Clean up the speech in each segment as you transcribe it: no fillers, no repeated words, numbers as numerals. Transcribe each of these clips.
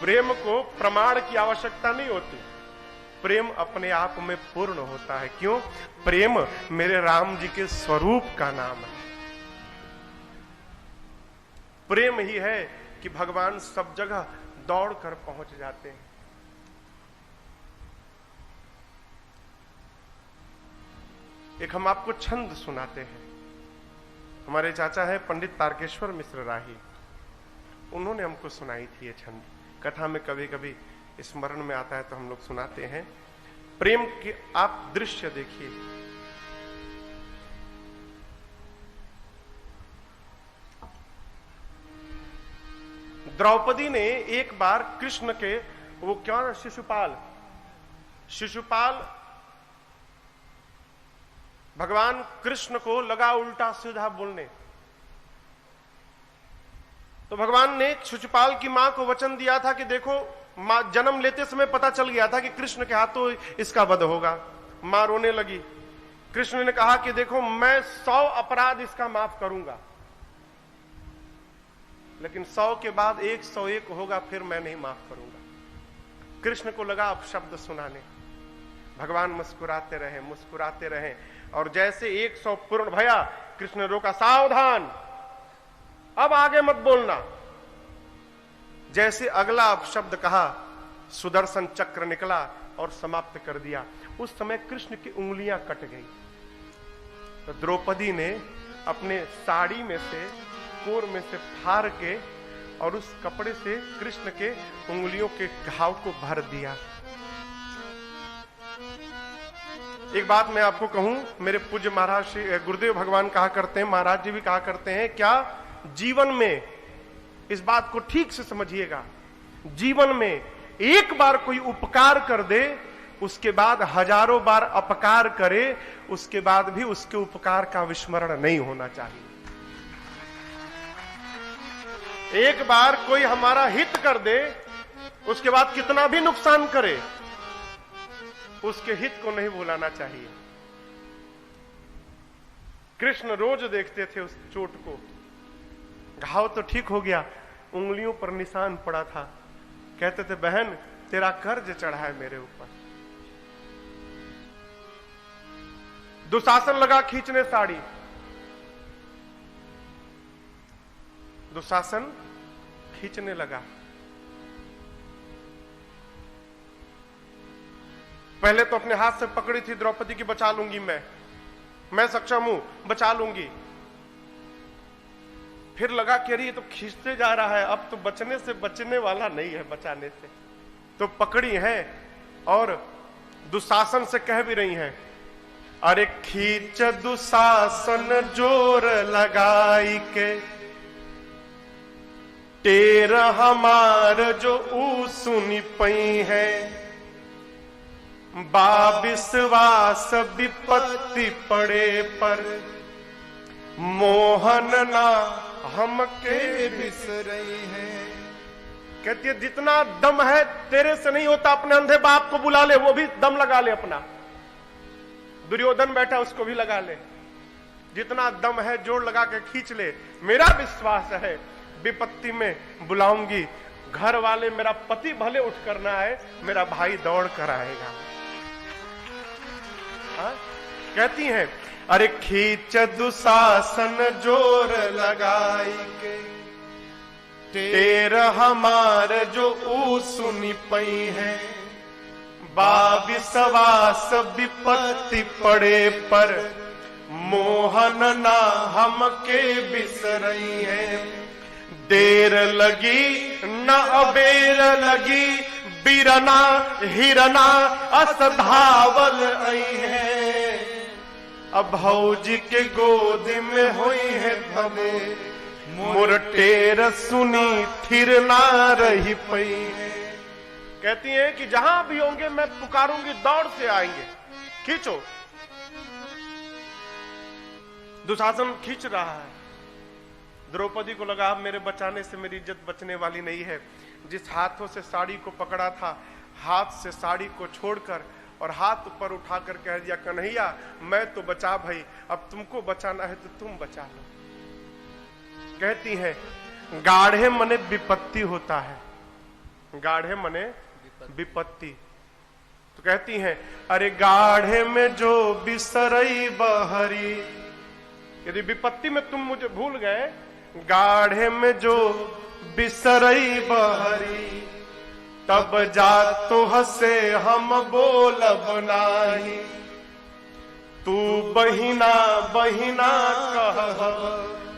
प्रेम को प्रमाण की आवश्यकता नहीं होती, प्रेम अपने आप में पूर्ण होता है। क्यों? प्रेम मेरे राम जी के स्वरूप का नाम है। प्रेम ही है कि भगवान सब जगह दौड़कर पहुंच जाते हैं। एक हम आपको छंद सुनाते हैं। हमारे चाचा है पंडित तारकेश्वर मिश्र राही, उन्होंने हमको सुनाई थी ये छंद। कथा में कभी कभी स्मरण में आता है तो हम लोग सुनाते हैं। प्रेम के आप दृश्य देखिए। द्रौपदी ने एक बार कृष्ण के, वो क्या, शिशुपाल भगवान कृष्ण को लगा उल्टा सीधा बोलने, तो भगवान ने शिशुपाल की मां को वचन दिया था कि देखो, मां जन्म लेते समय पता चल गया था कि कृष्ण के हाथों इसका वध होगा। मां रोने लगी। कृष्ण ने कहा कि देखो, मैं 100 अपराध इसका माफ करूंगा, लेकिन 100 के बाद 101 होगा, फिर मैं नहीं माफ करूंगा। कृष्ण को लगा अब शब्द सुनाने। भगवान मुस्कुराते रहे, और जैसे 100 पूर्ण भया, कृष्ण ने रोका, सावधान, अब आगे मत बोलना। जैसे अगला शब्द कहा, सुदर्शन चक्र निकला और समाप्त कर दिया। उस समय कृष्ण की उंगलियां कट गई। तो द्रौपदी ने अपने साड़ी में से, कोर में से फाड़ के और उस कपड़े से कृष्ण के उंगलियों के घाव को भर दिया। एक बात मैं आपको कहूं, मेरे पूज्य महाराज श्री गुरुदेव भगवान कहा करते हैं, महाराज जी भी कहा करते हैं, क्या जीवन में, इस बात को ठीक से समझिएगा, जीवन में एक बार कोई उपकार कर दे, उसके बाद हजारों बार अपकार करे, उसके बाद भी उसके उपकार का विस्मरण नहीं होना चाहिए। एक बार कोई हमारा हित कर दे, उसके बाद कितना भी नुकसान करे, उसके हित को नहीं भुलाना चाहिए। कृष्ण रोज देखते थे उस चोट को। घाव तो ठीक हो गया, उंगलियों पर निशान पड़ा था। कहते थे, बहन तेरा कर्ज चढ़ा है मेरे ऊपर। दुशासन लगा खींचने साड़ी, दुशासन खींचने लगा। पहले तो अपने हाथ से पकड़ी थी द्रौपदी की, बचा लूंगी मैं सक्षम हूं, बचा लूंगी। फिर लगा कि अरे ये तो खींचते जा रहा है, अब तो बचने से बचने वाला नहीं है, बचाने से। तो पकड़ी है और दुशासन से कह भी रही हैं, अरे खींच दुशासन जोर लगाई के, टेर हमार जो ऊ सुनी पई है, बा विश्वास विपत्ति पड़े पर, मोहन ना हमके बिसरई है। कहती है, जितना दम है तेरे से नहीं होता, अपने अंधे बाप को बुला ले, वो भी दम लगा ले अपना। दुर्योधन बैठा, उसको भी लगा ले। जितना दम है जोर लगा के खींच ले। मेरा विश्वास है विपत्ति में बुलाऊंगी, घर वाले, मेरा पति भले उठ करना है, मेरा भाई दौड़ कर आएगा। कहती हैं, अरे खींच दुशासन जोर लगाई के, टेर हमार जो ऊ सुनी पई है, बा विश्वास विपत्ति पड़े पर, मोहन ना हमके बिसरई है। देर लगी न अबेर लगी, बीरना हिरना अस धावल आई है। अब भौजी के गोद में हुई है भले, मोर टेर सुनी थिर ना रही पई है। कहती है कि जहां भी होंगे मैं पुकारूंगी, दौड़ से आएंगे, खींचो। दुशासन खींच रहा है। द्रौपदी को लगा अब मेरे बचाने से मेरी इज्जत बचने वाली नहीं है। जिस हाथों से साड़ी को पकड़ा था, हाथ से साड़ी को छोड़कर और हाथ ऊपर उठाकर कह दिया, कन्हैया मैं तो बचा भाई, अब तुमको बचाना है तो तुम बचा लो। कहती है, गाढ़े मने विपत्ति होता है, गाढ़े मने विपत्ति। तो कहती हैं, अरे गाढ़े में जो बिसरई बहरी, यदि विपत्ति में तुम मुझे भूल गए, गाढ़े में जो बिसरई बहरी, तब जा तो हसे हम बोलब नाही। तू बहिना बहिना कह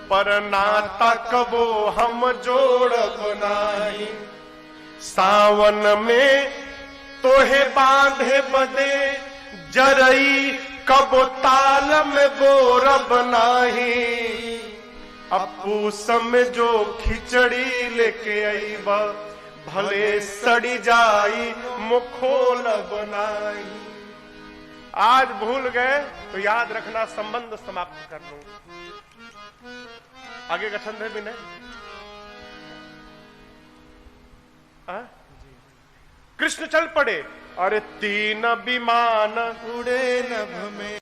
पर नाता कबो हम जोड़ब नाही। सावन में तोहे बांधे बदे जरई, कबो ताल में बोरब नाही। अपू समय जो खिचड़ी लेके आई बा, भले सड़ी जाई मुखोल बनाई। आज भूल गए तो याद रखना, संबंध समाप्त कर लूं। आगे का छंद है भी नहीं। कृष्ण चल पड़े, अरे तीन विमान उड़े नभ में,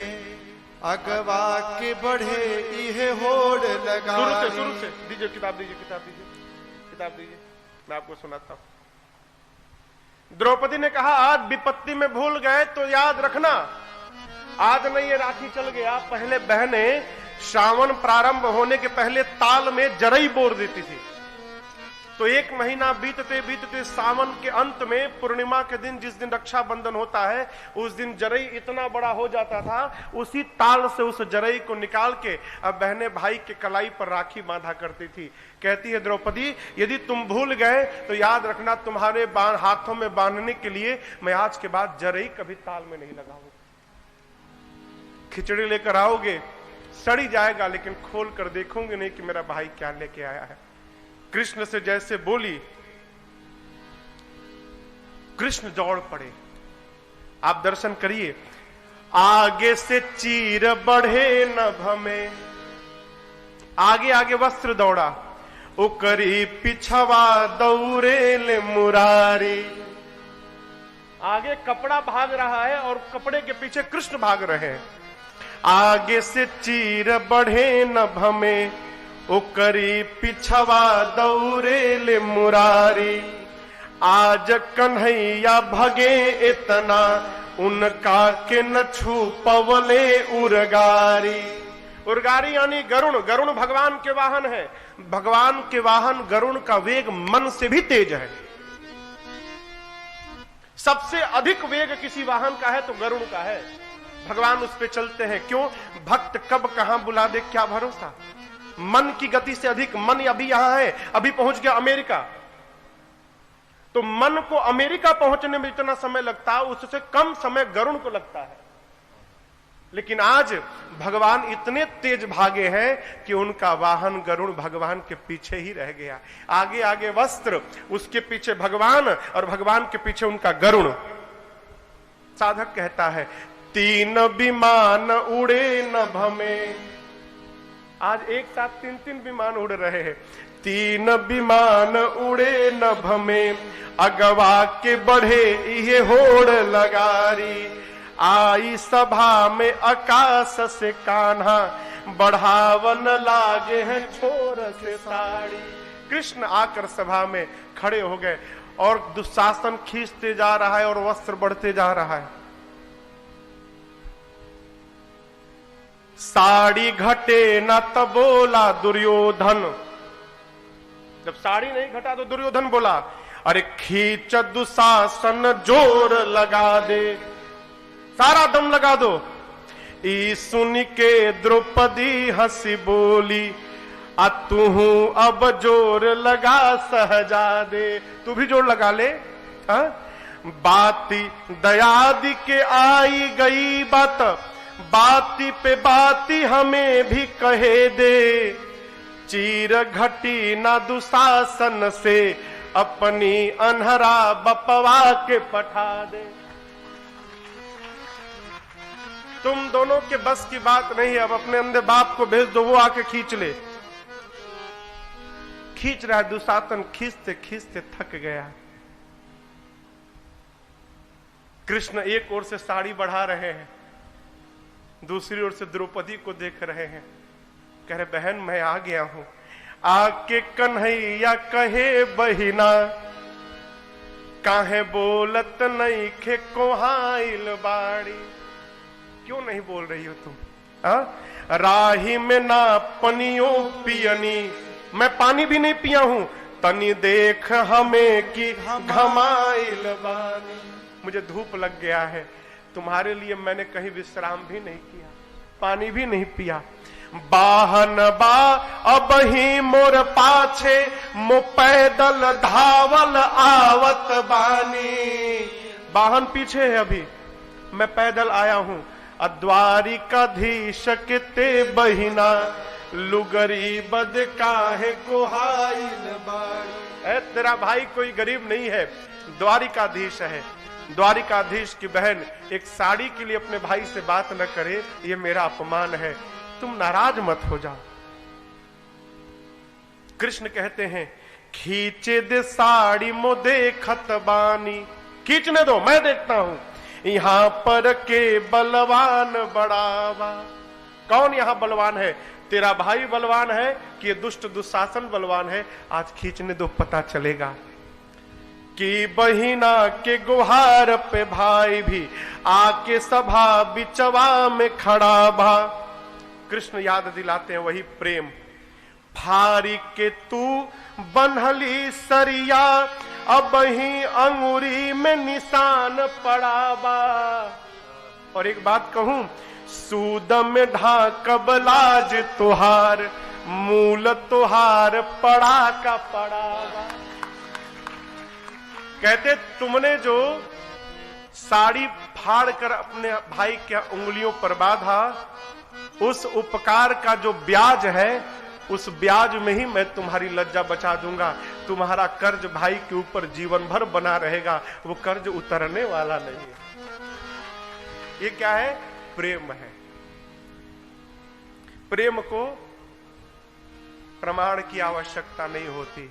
अगवा के बढ़े इहे होड़ लगा। शुरू से दीजिए, किताब दीजिए, किताब दीजिए, मैं आपको सुनाता हूं। द्रौपदी ने कहा, आज विपत्ति में भूल गए तो याद रखना, आज नहीं ये राखी चल गया। पहले बहनें श्रावण प्रारंभ होने के पहले ताल में जरई बोर देती थी। तो एक महीना बीतते बीतते सावन के अंत में पूर्णिमा के दिन, जिस दिन रक्षाबंधन होता है, उस दिन जरई इतना बड़ा हो जाता था। उसी ताल से उस जरई को निकाल के अब बहनें भाई के कलाई पर राखी बांधा करती थी। कहती है द्रौपदी, यदि तुम भूल गए तो याद रखना, तुम्हारे हाथों में बांधने के लिए मैं आज के बाद जरई कभी ताल में नहीं लगाऊंगा। खिचड़ी लेकर आओगे, सड़ी जाएगा, लेकिन खोल कर देखोगे नहीं कि मेरा भाई क्या लेके आया है। कृष्ण से जैसे बोली, कृष्ण दौड़ पड़े। आप दर्शन करिए, आगे से चीर बढ़े नभ में, आगे आगे वस्त्र दौड़ा, उकरी पिछवा दौरे ले मुरारी। आगे कपड़ा भाग रहा है और कपड़े के पीछे कृष्ण भाग रहे हैं। आगे से चीर बढ़े नभ में, उकरी पिछवा दौरे ले मुरारी। आज कन्हैया भगे इतना, उनका के न छू पवले उरगारी। उरगारी यानी गरुण। गरुण भगवान के वाहन है। भगवान के वाहन गरुण का वेग मन से भी तेज है। सबसे अधिक वेग किसी वाहन का है तो गरुण का है। भगवान उस पे चलते हैं। क्यों? भक्त कब कहां बुला दे क्या भरोसा। मन की गति से अधिक, मन अभी यहां है, अभी पहुंच गया अमेरिका, तो मन को अमेरिका पहुंचने में इतना समय लगता है, उससे कम समय गरुण को लगता है। लेकिन आज भगवान इतने तेज भागे हैं कि उनका वाहन गरुण भगवान के पीछे ही रह गया। आगे आगे वस्त्र, उसके पीछे भगवान, और भगवान के पीछे उनका गरुण। साधक कहता है, तीन विमान उड़े नभ में। आज एक साथ तीन तीन विमान उड़ रहे हैं। तीन विमान उड़े नभ में, अगवा के बढ़े ये होड़ लगारी। आई सभा में आकाश से कान्हा, बढ़ावन लागे हैं छोर से साड़ी। कृष्ण आकर सभा में खड़े हो गए और दुशासन खींचते जा रहा है और वस्त्र बढ़ते जा रहा है। साड़ी घटे न तब बोला दुर्योधन। जब साड़ी नहीं घटा तो दुर्योधन बोला, अरे खींच दुशासन जोर लगा दे, सारा दम लगा दो। ई सुन के द्रौपदी हंसी बोली, आ तू अब जोर लगा सहजादे। तू भी जोर लगा ले। बाती दयादि के आई गई बात, बाती पे बाती हमें भी कहे दे। चीर घटी ना दुशासन से, अपनी अनहरा बपवा के पठा दे। तुम दोनों के बस की बात नहीं है, अब अपने अंधे बाप को भेज दो, वो आके खींच ले। खींच रहा है दुशासन, खींचते खींचते थक गया। कृष्ण एक ओर से साड़ी बढ़ा रहे हैं, दूसरी ओर से द्रौपदी को देख रहे हैं। कह रहे, बहन मैं आ गया हूं। आके कन्हैया कहे बहिना, काहे बोलत नहीं खे कोहाइल बाड़ी, क्यों नहीं बोल रही हो तुम? राही में ना पनियो पियनी, मैं पानी भी नहीं पिया हूं, तनी देख हमें कि घमाइल बानी। मुझे धूप लग गया है, तुम्हारे लिए मैंने कहीं विश्राम भी नहीं किया, पानी भी नहीं पिया। बाहन बा अब ही मोर पाछे, मो पैदल धावल आवत बानी। वाहन पीछे है, अभी मैं पैदल आया हूं। द्वारिकाधीश के ते बहिना, लुगरी बद काहे कोहाइल बाड़ी। तेरा भाई कोई गरीब नहीं है, द्वारिकाधीश है। द्वारिकाधीश की बहन एक साड़ी के लिए अपने भाई से बात न करे, ये मेरा अपमान है, तुम नाराज मत हो जाओ। कृष्ण कहते हैं खींचे दे साड़ी मो देखत बानी, खींचने दो मैं देखता हूं। यहां पर के बलवान बड़ावा, कौन यहां बलवान है? तेरा भाई बलवान है कि दुष्ट दुशासन बलवान है? आज खींचने दो, पता चलेगा। कि बहिना के गुहार पे भाई भी आके सभा बिचवा में खड़ा भा। कृष्ण याद दिलाते हैं वही प्रेम। फारी के तू बन्हली सरिया, अब ही अंगुरी में निशान पड़ा बा। और एक बात कहूं, सूद में ढाकब लाज तुहार, मूल तुहार पड़ा का पड़ा बा। कहते तुमने जो साड़ी फाड़ कर अपने भाई के उंगलियों पर बांधा, उस उपकार का जो ब्याज है, उस ब्याज में ही मैं तुम्हारी लज्जा बचा दूंगा। तुम्हारा कर्ज भाई के ऊपर जीवन भर बना रहेगा, वो कर्ज उतरने वाला नहीं है। ये क्या है? प्रेम है। प्रेम को प्रमाण की आवश्यकता नहीं होती।